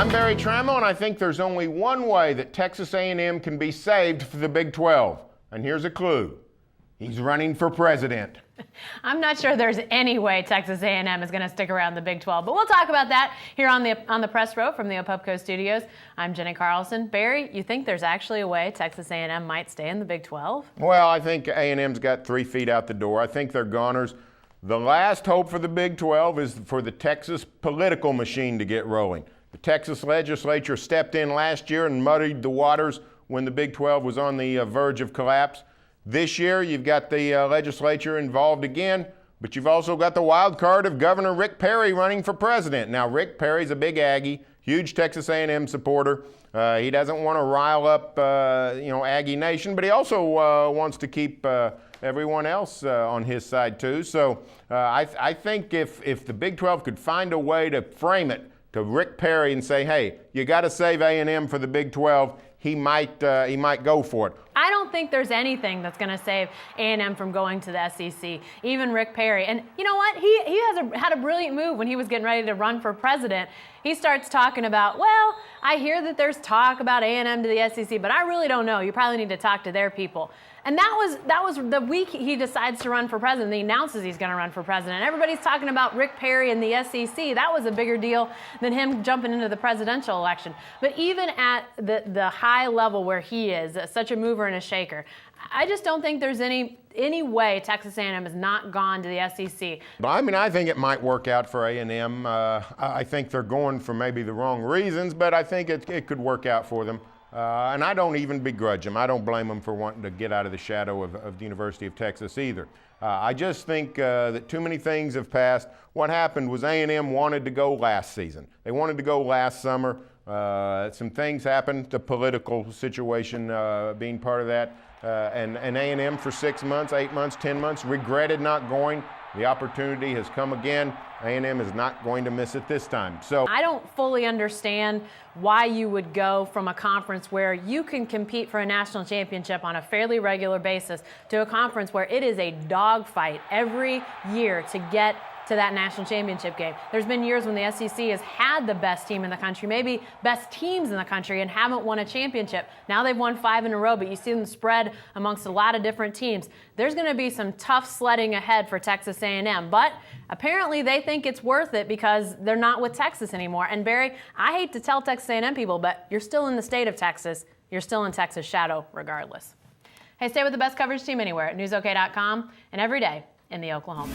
I'm Barry Trammell, and I think there's only one way that Texas A&M can be saved for the Big 12. And here's a clue. He's running for president. I'm not sure there's any way Texas A&M is going to stick around the Big 12, but we'll talk about that here on the press row from the Opubco studios. I'm Jenny Carlson. Barry, you think there's actually a way Texas A&M might stay in the Big 12? Well, I think A&M's got 3 feet out the door. I think they're goners. The last hope for the Big 12 is for the Texas political machine to get rolling. The Texas legislature stepped in last year and muddied the waters when the Big 12 was on the verge of collapse. This year, you've got the legislature involved again, but you've also got the wild card of Governor Rick Perry running for president. Now, Rick Perry's a big Aggie, huge Texas A&M supporter. He doesn't want to rile up, Aggie Nation, but he also wants to keep everyone else on his side too. So I think if the Big 12 could find a way to frame it to Rick Perry and say, hey, you got to save A&M for the Big 12, he might go for it. I don't think there's anything that's going to save A&M from going to the SEC, even Rick Perry. And you know what? He had a brilliant move when he was getting ready to run for president. He starts talking about, well, I hear that there's talk about A&M to the SEC, but I really don't know. You probably need to talk to their people. And that was the week he decides to run for president. He announces he's going to run for president. Everybody's talking about Rick Perry and the SEC. That was a bigger deal than him jumping into the presidential election. But even at the high level where he is, such a mover and a shaker, I just don't think there's any way Texas A&M has not gone to the SEC. I think it might work out for A&M. I think they're going for maybe the wrong reasons, but I think it could work out for them. And I don't even begrudge them. I don't blame them for wanting to get out of the shadow of the University of Texas either. I just think that too many things have passed. What happened was A&M wanted to go last season. They wanted to go last summer. Some things happened, the political situation being part of that. And A&M for 6 months, 8 months, 10 months regretted not going. The opportunity has come again. A&M is not going to miss it this time. So I don't fully understand why you would go from a conference where you can compete for a national championship on a fairly regular basis to a conference where it is a dogfight every year to get to that national championship game. There's been years when the SEC has had the best team in the country, maybe best teams in the country, and haven't won a championship. Now they've won 5 in a row, but you see them spread amongst a lot of different teams. There's going to be some tough sledding ahead for Texas A&M, but apparently they think it's worth it because they're not with Texas anymore. And Barry, I hate to tell Texas A&M people, but you're still in the state of Texas. You're still in Texas shadow regardless. Hey, stay with the best coverage team anywhere at newsok.com and every day in the Oklahoma.